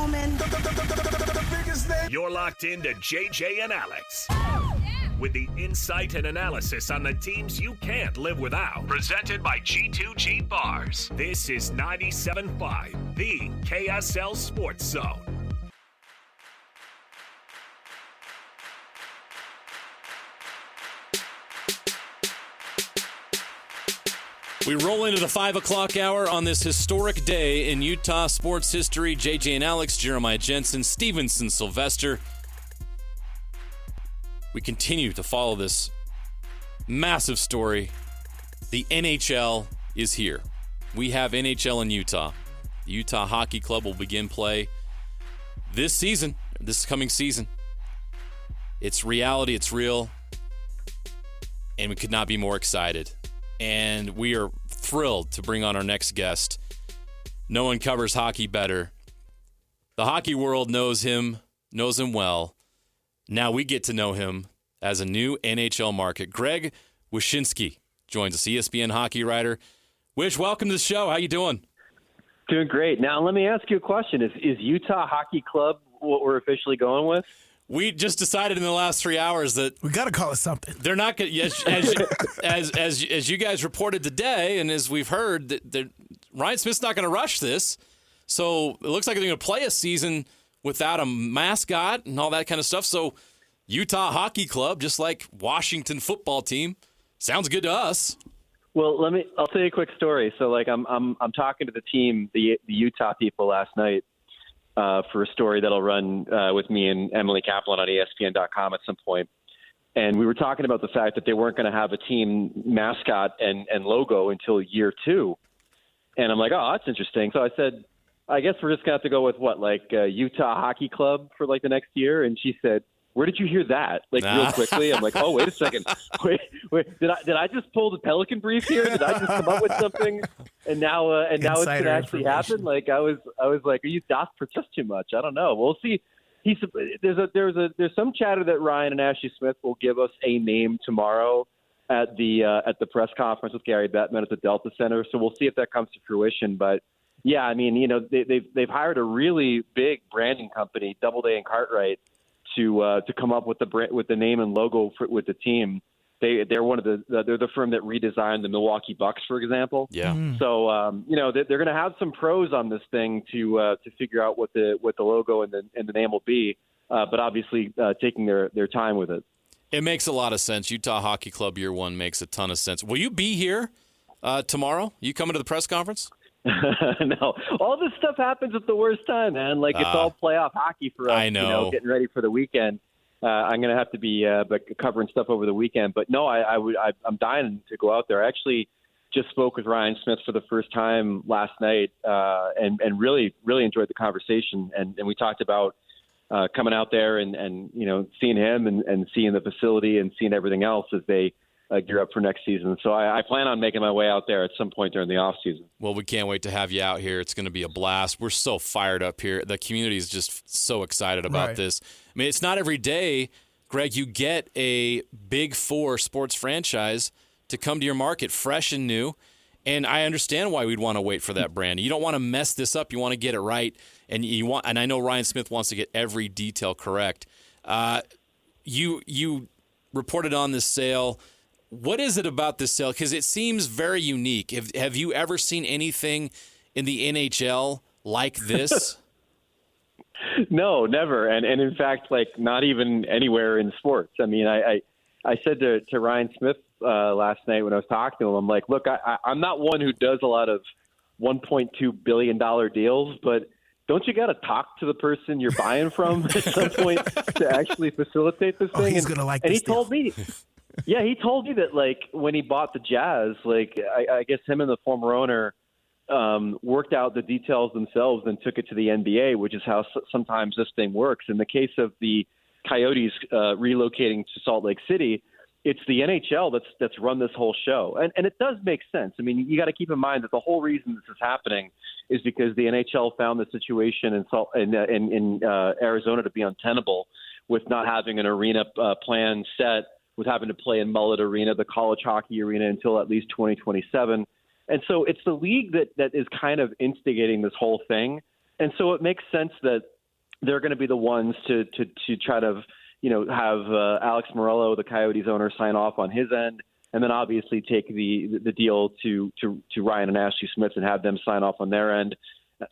gentlemen. You're locked into JJ and Alex. With the insight and analysis on the teams you can't live without. Presented by G2G Bars. This is 97.5, the KSL Sports Zone. We roll into the 5 o'clock hour on this historic day in Utah sports history. JJ and Alex, Jeremiah Jensen, Stevenson Sylvester. We continue to follow this massive story. The NHL is here. We have NHL in Utah. The Utah Hockey Club will begin play this coming season. It's reality, it's real, and we could not be more excited. And we are thrilled to bring on our next guest. No one covers hockey better. The hockey world knows him well. Now we get to know him as a new NHL market. Greg Wyshynski joins us, ESPN hockey writer. Wish, welcome to the show. How you doing? Doing great. Now, let me ask you a question. Is Utah Hockey Club what we're officially going with? We just decided in the last 3 hours that we got to call it something. They're not going as you guys reported today, and as we've heard, that Ryan Smith's not going to rush this. So it looks like they're going to play a season without a mascot and all that kind of stuff. So Utah Hockey Club, just like Washington football team, sounds good to us. Well, I'll tell you a quick story. So, I'm talking to the team, the Utah people last night. For a story that'll run with me and Emily Kaplan on ESPN.com at some point. And we were talking about the fact that they weren't going to have a team mascot and logo until year 2. And I'm like, oh, that's interesting. So I said, I guess we're just going to have to go with Utah Hockey Club for the next year. And she said, where did you hear that? Real quickly. I'm like, oh, wait a second. Wait. Did I just pull the Pelican brief here? Did I just come up with something? And now it's going to actually happen. I was like, are you daft for just too much? I don't know. We'll see. There's some chatter that Ryan and Ashley Smith will give us a name tomorrow at the press conference with Gary Bettman at the Delta Center. So we'll see if that comes to fruition. But yeah, I mean, they've hired a really big branding company, Doubleday and Cartwright, to come up with the name and logo with the team. They're they're the firm that redesigned the Milwaukee Bucks, for example. Yeah. So they're going to have some pros on this thing to figure out what the logo and the name will be, but obviously taking their time with it. It makes a lot of sense. Utah Hockey Club year 1 makes a ton of sense. Will you be here tomorrow? You coming to the press conference? No, all this stuff happens at the worst time, man. It's all playoff hockey for us. I know. Getting ready for the weekend. I'm going to have to be covering stuff over the weekend. But no, I'm dying to go out there. I actually just spoke with Ryan Smith for the first time last night and really, really enjoyed the conversation. And we talked about coming out there and seeing him and seeing the facility and seeing everything else as they gear up for next season. So I plan on making my way out there at some point during the off season. Well, we can't wait to have you out here. It's going to be a blast. We're so fired up here. The community is just so excited about this. I mean, it's not every day, Greg, you get a Big Four sports franchise to come to your market fresh and new. And I understand why we'd want to wait for that brand. You don't want to mess this up. You want to get it right. And I know Ryan Smith wants to get every detail correct. You reported on this sale. What is it about this sale? Because it seems very unique. Have you ever seen anything in the NHL like this? No, never. And in fact, not even anywhere in sports. I mean, I said to Ryan Smith last night when I was talking to him, I'm like, look, I'm not one who does a lot of $1.2 billion deals, but don't you got to talk to the person you're buying from at some point to actually facilitate this thing? He's going to like and this he told me. Yeah, he told me that when he bought the Jazz, I guess him and the former owner worked out the details themselves and took it to the NBA, which is how sometimes this thing works. In the case of the Coyotes relocating to Salt Lake City, it's the NHL that's run this whole show. And it does make sense. I mean, you got to keep in mind that the whole reason this is happening is because the NHL found the situation in Arizona to be untenable with not having an arena plan set, with having to play in Mullet Arena, the college hockey arena, until at least 2027. And so it's the league that is kind of instigating this whole thing. And so it makes sense that they're going to be the ones to try to, have Alex Morello, the Coyotes owner, sign off on his end, and then obviously take the deal to Ryan and Ashley Smith and have them sign off on their end.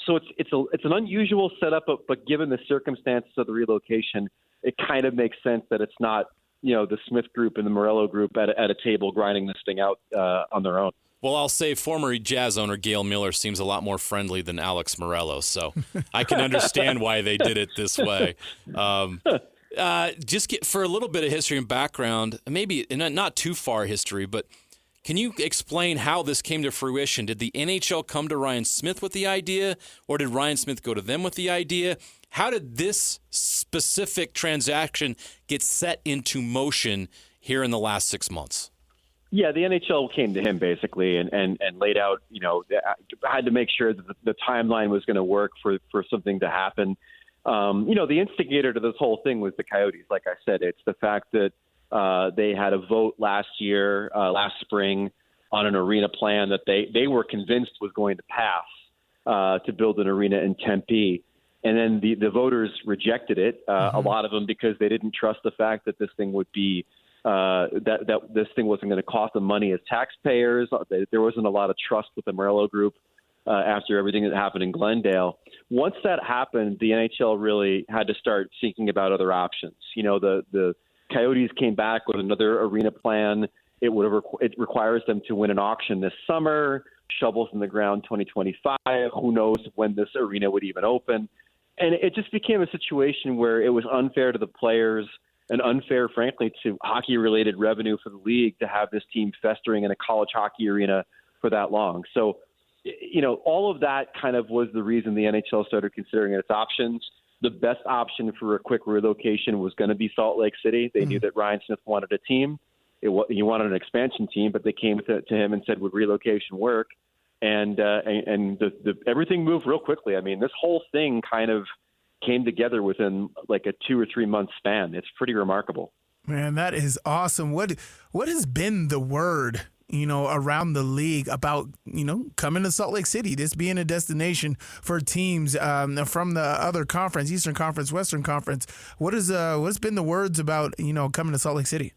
So it's an unusual setup, but given the circumstances of the relocation, it kind of makes sense that it's not, the Smith group and the Morello group at a table grinding this thing out on their own. Well, I'll say former Jazz owner Gail Miller seems a lot more friendly than Alex Morello, so I can understand why they did it this way. For a little bit of history and background, maybe not too far history, but can you explain how this came to fruition? Did the NHL come to Ryan Smith with the idea, or did Ryan Smith go to them with the idea? How did this specific transaction get set into motion here in the last 6 months? Yeah, the NHL came to him basically and laid out, had to make sure that the timeline was going to work for something to happen. The instigator to this whole thing was the Coyotes. Like I said, it's the fact that they had a vote last spring, on an arena plan that they were convinced was going to pass to build an arena in Tempe. And then the voters rejected it, a lot of them because they didn't trust the fact that this thing would be that this thing wasn't going to cost them money as taxpayers. There wasn't a lot of trust with the Morello group after everything that happened in Glendale. Once that happened, the NHL really had to start thinking about other options. The Coyotes came back with another arena plan. It requires them to win an auction this summer, shovels in the ground 2025. Who knows when this arena would even open? And it just became a situation where it was unfair to the players and unfair, frankly, to hockey-related revenue for the league to have this team festering in a college hockey arena for that long. So, all of that kind of was the reason the NHL started considering its options. The best option for a quick relocation was going to be Salt Lake City. They knew that Ryan Smith wanted a team. He wanted an expansion team, but they came to him and said, would relocation work? And everything moved real quickly. I mean, this whole thing kind of came together within like a 2 or 3 month span. It's pretty remarkable. Man, that is awesome. What has been the word, around the league about, coming to Salt Lake City, this being a destination for teams from the other conference, Eastern Conference, Western Conference? What's been the words about, coming to Salt Lake City?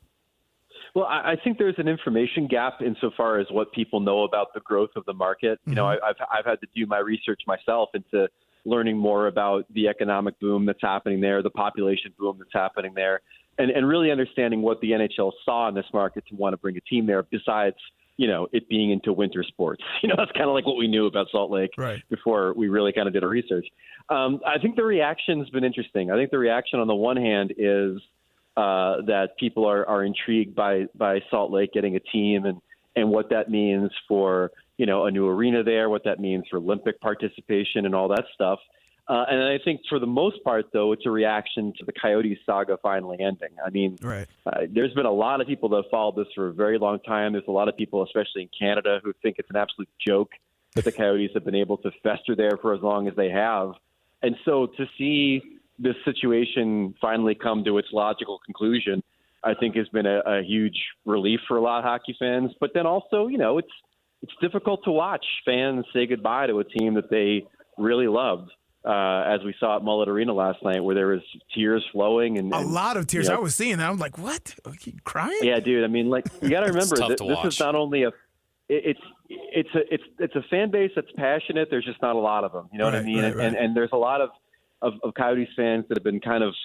Well, I think there's an information gap insofar as what people know about the growth of the market. Mm-hmm. I've had to do my research myself into learning more about the economic boom that's happening there, the population boom that's happening there, and really understanding what the NHL saw in this market to want to bring a team there besides, it being into winter sports. That's kind of like what we knew about Salt Lake before we really kind of did our research. I think the reaction's been interesting. I think the reaction on the one hand is that people are intrigued by Salt Lake getting a team and what that means for, a new arena there, what that means for Olympic participation and all that stuff. And I think for the most part, though, it's a reaction to the Coyotes saga finally ending. I mean, there's been a lot of people that have followed this for a very long time. There's a lot of people, especially in Canada, who think it's an absolute joke that the Coyotes have been able to fester there for as long as they have. And so to see this situation finally come to its logical conclusion, I think has been a huge relief for a lot of hockey fans. But then also, it's difficult to watch fans say goodbye to a team that they really loved, as we saw at Mullet Arena last night, where there was tears flowing and a lot of tears. I was seeing that. I'm like, what? Are you crying? Yeah, dude. I mean, like, you got to remember that this is not only it's a fan base that's passionate. There's just not a lot of them. You know what I mean? And there's a lot of Coyotes fans that have been kind of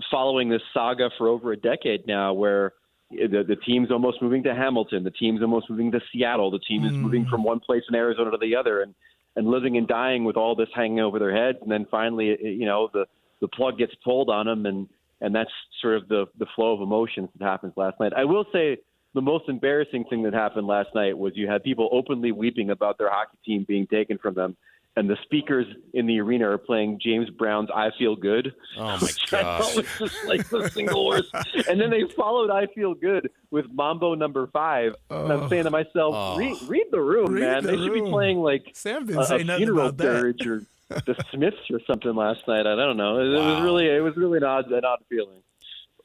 following this saga for over a decade now, where the team's almost moving to Hamilton, the team's almost moving to Seattle, the team is moving from one place in Arizona to the other, and living and dying with all this hanging over their heads. And then finally, the plug gets pulled on them, and that's sort of the flow of emotions that happens last night. I will say the most embarrassing thing that happened last night was you had people openly weeping about their hockey team being taken from them, and the speakers in the arena are playing James Brown's "I Feel Good." Oh my gosh! It's just like the single worst. And then they followed "I Feel Good" with Mambo Number 5. And I'm saying to myself, read the room, man. They should be playing like Sam didn't say a nothing funeral about that. dirge or the Smiths or something last night. I don't know. It was really an odd feeling.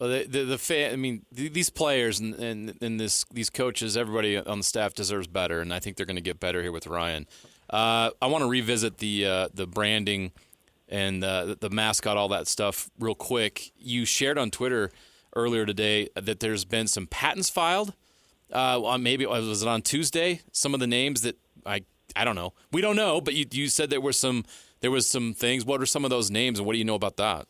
Well, the fan. I mean, these players and these coaches, everybody on the staff deserves better, and I think they're going to get better here with Ryan. I want to revisit the branding and the mascot, all that stuff, real quick. You shared on Twitter earlier today that there's been some patents filed. Maybe was it on Tuesday? Some of the names that I don't know. We don't know, but you said there was some things. What are some of those names, and what do you know about that?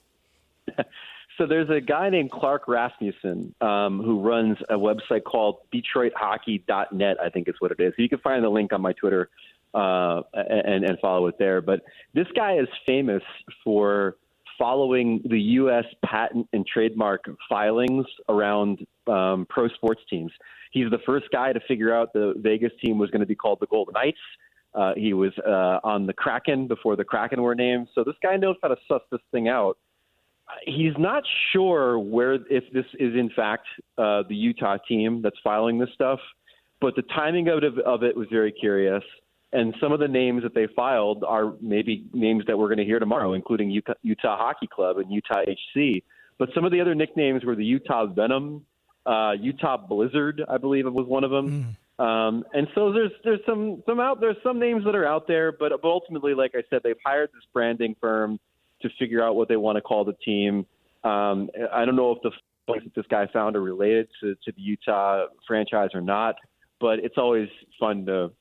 So there's a guy named Clark Rasmussen who runs a website called DetroitHockey.net, I think is what it is. You can find the link on my Twitter and follow it there. But this guy is famous for following the U.S. patent and trademark filings around pro sports teams. He's the first guy to figure out the Vegas team was going to be called the Golden Knights. He was on the Kraken before the Kraken were named. So this guy knows how to suss this thing out. He's not sure if this is in fact the Utah team that's filing this stuff, but the timing of it was very curious. And some of the names that they filed are maybe names that we're going to hear tomorrow, including Utah Hockey Club and Utah HC. But some of the other nicknames were the Utah Venom, Utah Blizzard, I believe it was one of them. And so there's some names that are out there, but ultimately, like I said, they've hired this branding firm to figure out what they want to call the team. I don't know if the points that this guy found are related to the Utah franchise or not, but it's always fun to,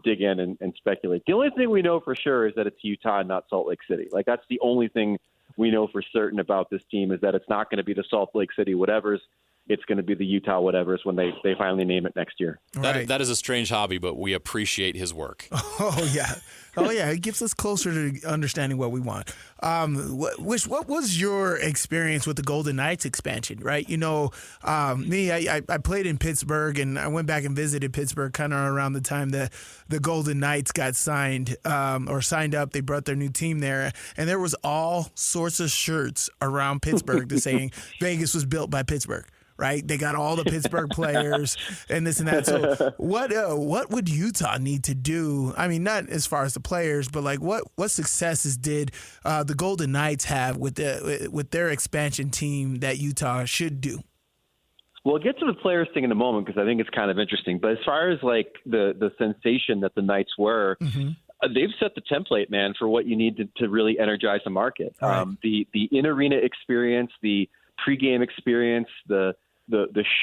dig in and speculate. The only thing we know for sure is that it's Utah and not Salt Lake City. Like, that's the only thing we know for certain about this team, is that it's not going to be the Salt Lake City whatevers. It's going to be the Utah whatevers when they finally name it next year. Right. That is a strange hobby, but we appreciate his work. Oh, yeah. It gets us closer to understanding what we want. What was your experience with the Golden Knights expansion, right? I played in Pittsburgh, and I went back and visited Pittsburgh kind of around the time that the Golden Knights got signed up. They brought their new team there, and there was all sorts of shirts around Pittsburgh saying Vegas was built by Pittsburgh. Right, they got all the Pittsburgh players and this and that. So, what would Utah need to do? I mean, not as far as the players, but like what successes did the Golden Knights have with their expansion team that Utah should do? We'll get to the players thing in a moment because I think it's kind of interesting. But as far as like the sensation that the Knights were. Mm-hmm. They've set the template, man, for what you need to really energize the market. Right. The in-arena experience, the pregame experience, the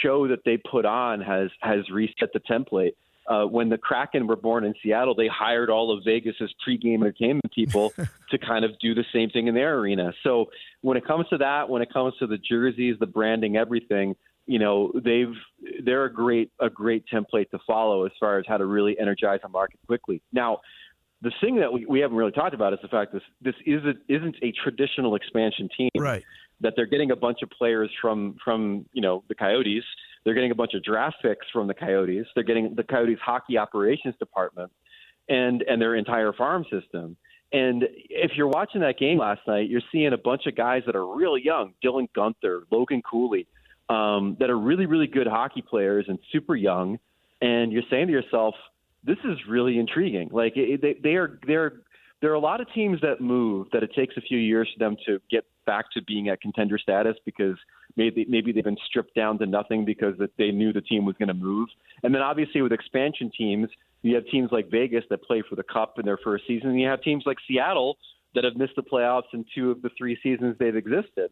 show that they put on has reset the template. When the Kraken were born in Seattle, they hired all of Vegas's pregame entertainment people to kind of do the same thing in their arena. So when it comes to that, when it comes to the jerseys, the branding, everything, they're a great template to follow as far as how to really energize a market quickly. Now, the thing that we haven't really talked about is the fact this isn't a traditional expansion team. Right. That they're getting a bunch of players from the Coyotes. They're getting a bunch of draft picks from the Coyotes. They're getting the Coyotes hockey operations department and their entire farm system. And if you're watching that game last night, you're seeing a bunch of guys that are really young, Dylan Guenther, Logan Cooley, that are really, really good hockey players and super young. And you're saying to yourself, this is really intriguing. Like there are a lot of teams that move that it takes a few years for them to get back to being at contender status because maybe they've been stripped down to nothing because they knew the team was going to move. And then obviously with expansion teams, you have teams like Vegas that play for the Cup in their first season. And you have teams like Seattle that have missed the playoffs in 2 of the 3 seasons they've existed.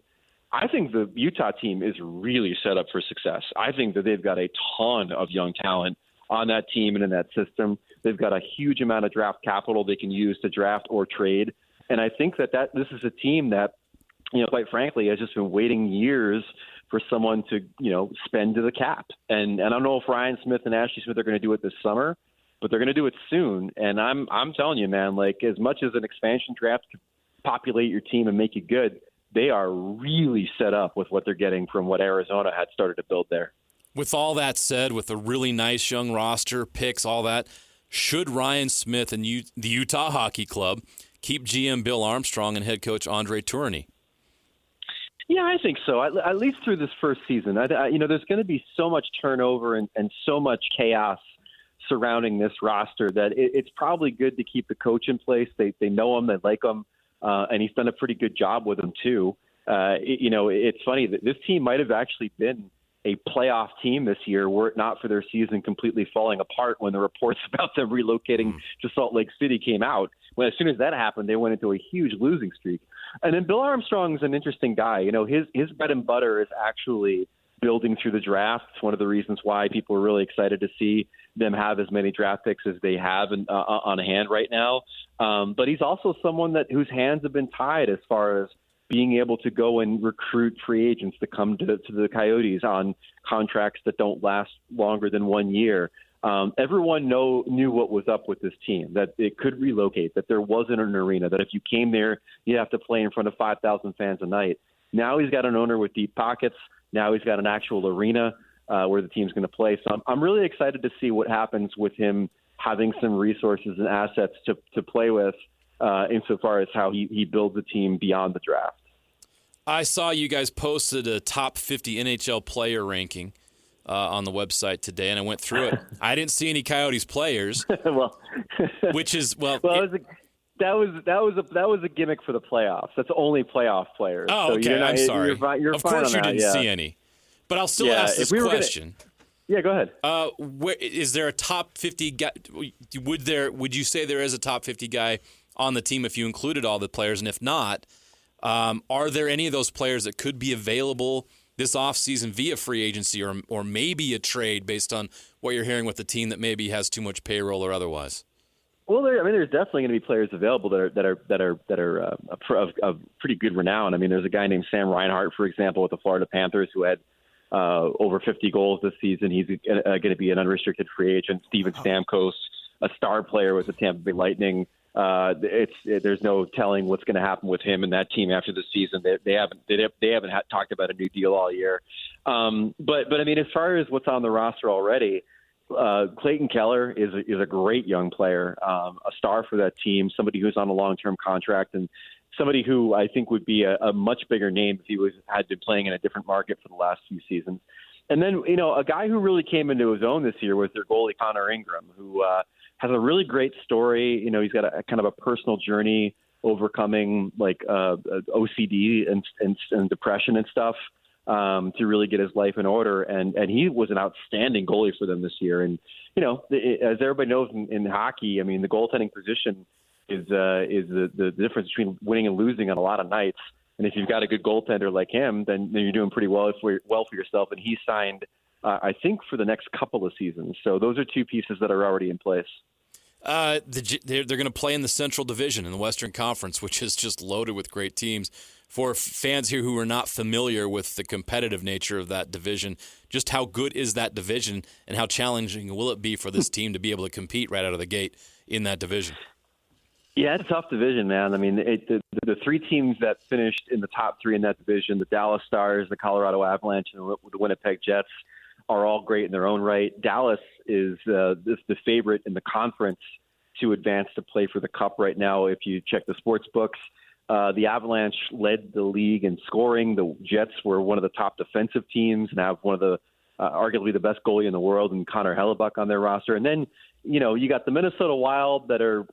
I think the Utah team is really set up for success. I think that they've got a ton of young talent on that team and in that system. They've got a huge amount of draft capital they can use to draft or trade. And I think that this is a team that, quite frankly, has just been waiting years for someone to, spend to the cap. And I don't know if Ryan Smith and Ashley Smith are going to do it this summer, but they're going to do it soon. And I'm telling you, man, like as much as an expansion draft could populate your team and make you good, they are really set up with what they're getting from what Arizona had started to build there. With all that said, with a really nice young roster, picks, all that, should Ryan Smith and the Utah Hockey Club keep GM Bill Armstrong and head coach Andre Tourigny? Yeah, I think so. At least through this first season. There's going to be so much turnover and so much chaos surrounding this roster that it's probably good to keep the coach in place. They know him, they like him, and he's done a pretty good job with them too. It's funny that this team might have actually been a playoff team this year were it not for their season completely falling apart when the reports about them relocating to Salt Lake City came out. When as soon as that happened, they went into a huge losing streak. And then Bill Armstrong's an interesting guy. You know, his bread and butter is actually building through the draft. It's one of the reasons why people are really excited to see them have as many draft picks as they have on hand right now. But he's also someone whose hands have been tied as far as being able to go and recruit free agents to come to the Coyotes on contracts that don't last longer than 1 year. Everyone knew what was up with this team, that it could relocate, that there wasn't an arena, that if you came there, you'd have to play in front of 5,000 fans a night. Now he's got an owner with deep pockets. Now he's got an actual arena where the team's going to play. So I'm really excited to see what happens with him having some resources and assets to play with insofar as how he builds a team beyond the draft. I saw you guys posted a top 50 NHL player ranking on the website today, and I went through it. I didn't see any Coyotes players, well, which is that was a gimmick for the playoffs. That's only playoff players. Oh, okay. So I'm sorry. You're of fine course, on you that, didn't see any. But I'll still ask this question. Yeah, go ahead. Is there a top 50 guy? Would you say there is a top 50 guy on the team if you included all the players? And if not, are there any of those players that could be available this offseason via free agency or maybe a trade based on what you're hearing with the team that maybe has too much payroll or otherwise? Well, there's definitely going to be players available that are of pretty good renown. I mean, there's a guy named Sam Reinhart, for example, with the Florida Panthers, who had over 50 goals this season. He's going to be an unrestricted free agent. Steven Stamkos, a star player with the Tampa Bay Lightning. There's no telling what's going to happen with him and that team after the season. They haven't talked about a new deal all year. But I mean, as far as what's on the roster already, Clayton Keller is a great young player, a star for that team, somebody who's on a long-term contract and somebody who I think would be a much bigger name if he had been playing in a different market for the last few seasons. And then, a guy who really came into his own this year was their goalie, Connor Ingram, who has a really great story. He's got a kind of a personal journey overcoming OCD and depression and stuff to really get his life in order. And he was an outstanding goalie for them this year. And, as everybody knows in hockey, I mean, the goaltending position is the difference between winning and losing on a lot of nights. And if you've got a good goaltender like him, then you're doing pretty well for yourself. And he signed, I think, for the next couple of seasons. So those are two pieces that are already in place. They're going to play in the Central Division in the Western Conference, which is just loaded with great teams. For fans here who are not familiar with the competitive nature of that division, just how good is that division and how challenging will it be for this team to be able to compete right out of the gate in that division? Yeah, it's a tough division, man. I mean, the three teams that finished in the top three in that division, the Dallas Stars, the Colorado Avalanche, and the Winnipeg Jets, are all great in their own right. Dallas is the favorite in the conference to advance to play for the Cup right now. If you check the sports books, the Avalanche led the league in scoring. The Jets were one of the top defensive teams and have one of the arguably the best goalie in the world, and Connor Hellebuck on their roster. And then, you got the Minnesota Wild that are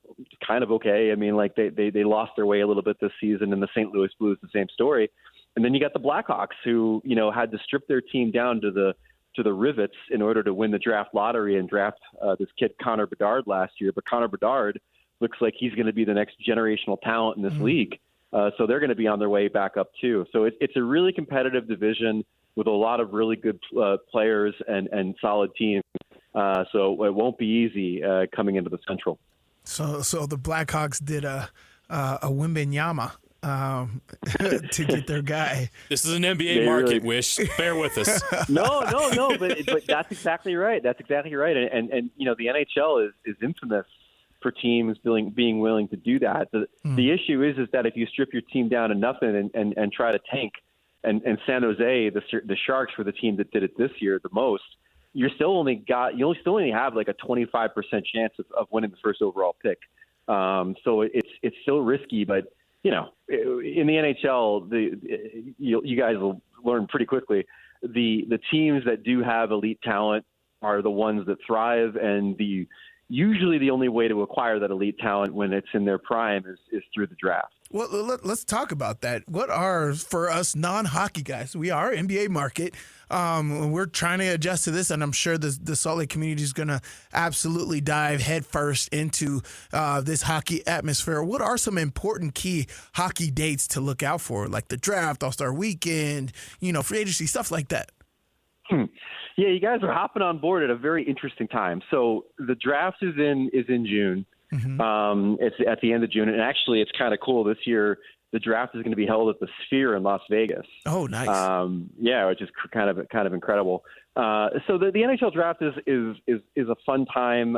kind of okay. I mean, like they lost their way a little bit this season, and the St. Louis Blues, the same story. And then you got the Blackhawks who, had to strip their team down to the rivets in order to win the draft lottery and draft this kid Connor Bedard last year. But Connor Bedard looks like he's going to be the next generational talent in this league. So they're going to be on their way back up too. So it's a really competitive division with a lot of really good players and solid teams. So it won't be easy coming into the Central. So the Blackhawks did a Wembanyama to get their guy. This is an NBA market, Wish. Bear with us. No, but that's exactly right. That's exactly right. And the NHL is infamous for teams being willing to do that. The issue is that if you strip your team down to nothing and try to tank, and San Jose, the Sharks were the team that did it this year the most, you still only have like a 25% chance of winning the first overall pick. So it's still risky, but in the NHL, you guys will learn pretty quickly. The teams that do have elite talent are the ones that thrive, and the usually the only way to acquire that elite talent when it's in their prime is through the draft. Well, let's talk about that. What are, for us non-hockey guys, we are NBA market. We're trying to adjust to this, and I'm sure the Salt Lake community is going to absolutely dive headfirst into this hockey atmosphere. What are some important key hockey dates to look out for, like the draft, All-Star Weekend, free agency, stuff like that? Yeah, you guys are hopping on board at a very interesting time. So the draft is in June. Mm-hmm. It's at the end of June, and actually, it's kind of cool. This year, the draft is going to be held at the Sphere in Las Vegas. Oh, nice. Yeah, which is kind of incredible. So the NHL draft is a fun time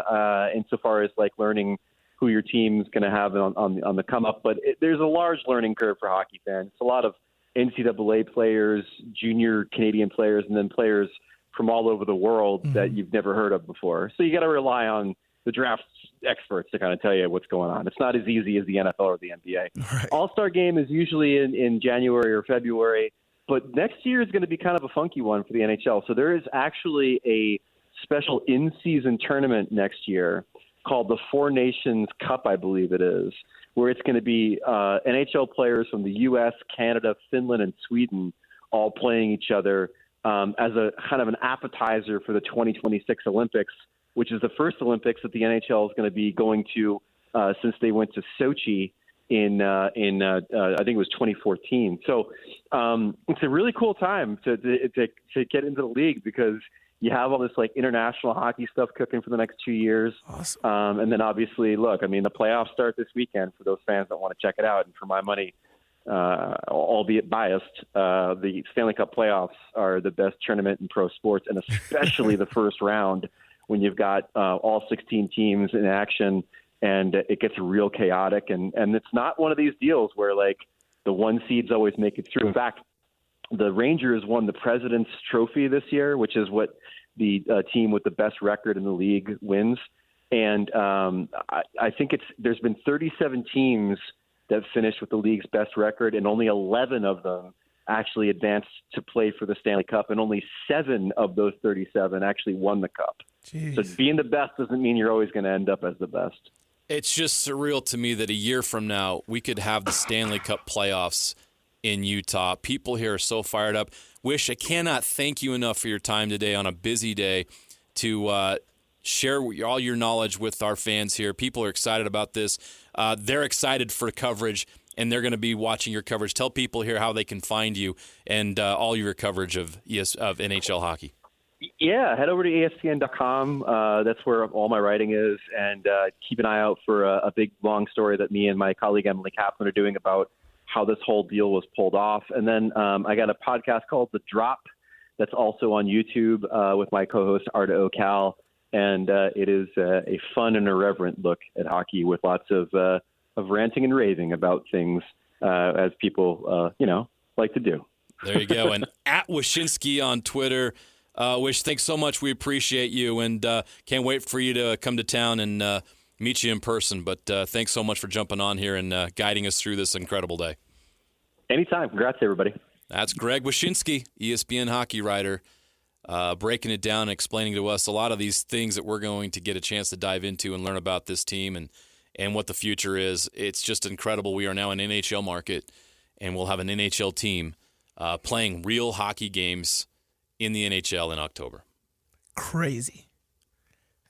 insofar as like learning who your team's going to have on the come up. But there's a large learning curve for hockey fans. It's a lot of NCAA players, junior Canadian players, and then players from all over the world that you've never heard of before. So you got to rely on the draft experts to kind of tell you what's going on. It's not as easy as the NFL or the NBA. Right. All-Star game is usually in January or February, but next year is going to be kind of a funky one for the NHL. So there is actually a special in-season tournament next year called the Four Nations Cup, I believe it is, where it's going to be NHL players from the U.S., Canada, Finland, and Sweden all playing each other as a kind of an appetizer for the 2026 Olympics, which is the first Olympics that the NHL is going to be going to since they went to Sochi in I think it was 2014. So it's a really cool time to get into the league because you have all this like international hockey stuff cooking for the next 2 years. Awesome. And then obviously, look, I mean, the playoffs start this weekend for those fans that want to check it out. And for my money, albeit biased, the Stanley Cup playoffs are the best tournament in pro sports, and especially the first round when you've got all 16 teams in action and it gets real chaotic. And it's not one of these deals where like the one seeds always make it through. In fact, the Rangers won the President's Trophy this year, which is what the team with the best record in the league wins. And I think there's been 37 teams that finished with the league's best record, and only 11 of them actually advanced to play for the Stanley Cup, and only 7 of those 37 actually won the Cup. Jeez. So being the best doesn't mean you're always going to end up as the best. It's just surreal to me that a year from now we could have the Stanley Cup playoffs in Utah. People here are so fired up. Wish, I cannot thank you enough for your time today on a busy day to share all your knowledge with our fans here. People are excited about this. They're excited for coverage, and they're going to be watching your coverage. Tell people here how they can find you and all your coverage of NHL hockey. Yeah, head over to ESPN.com. That's where all my writing is, and keep an eye out for a big, long story that me and my colleague Emily Kaplan are doing about how this whole deal was pulled off. And then I got a podcast called The Drop that's also on YouTube with my co-host Arda Ocal. And it is a fun and irreverent look at hockey with lots of ranting and raving about things as people, like to do. There you go. And at Wyshynski on Twitter. Wish, thanks so much. We appreciate you, and can't wait for you to come to town and meet you in person. But thanks so much for jumping on here and guiding us through this incredible day. Anytime. Congrats, everybody. That's Greg Wyshynski, ESPN hockey writer, breaking it down and explaining to us a lot of these things that we're going to get a chance to dive into and learn about this team and what the future is. It's just incredible. We are now an NHL market, and we'll have an NHL team playing real hockey games in the NHL in October. Crazy.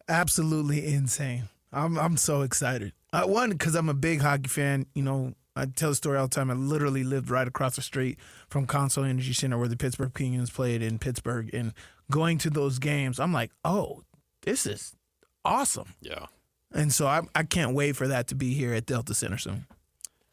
Absolutely insane. I'm so excited. One, because I'm a big hockey fan. I tell the story all the time. I literally lived right across the street from Consol Energy Center where the Pittsburgh Penguins played in Pittsburgh. And going to those games, I'm like, oh, this is awesome. Yeah. And so I can't wait for that to be here at Delta Center soon.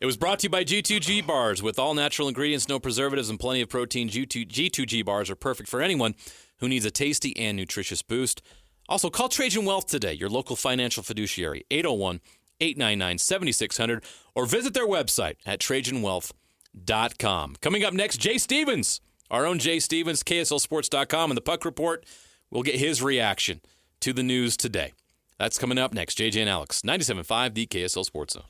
It was brought to you by G2G Bars. With all natural ingredients, no preservatives, and plenty of protein, G2G Bars are perfect for anyone who needs a tasty and nutritious boost. Also, call Trajan Wealth today, your local financial fiduciary, 801-899-7600, or visit their website at TrajanWealth.com. Coming up next, Jay Stevens, our own Jay Stevens, KSLSports.com, and the Puck Report. We'll get his reaction to the news today. That's coming up next. JJ and Alex, 97.5, the KSL Sports Zone.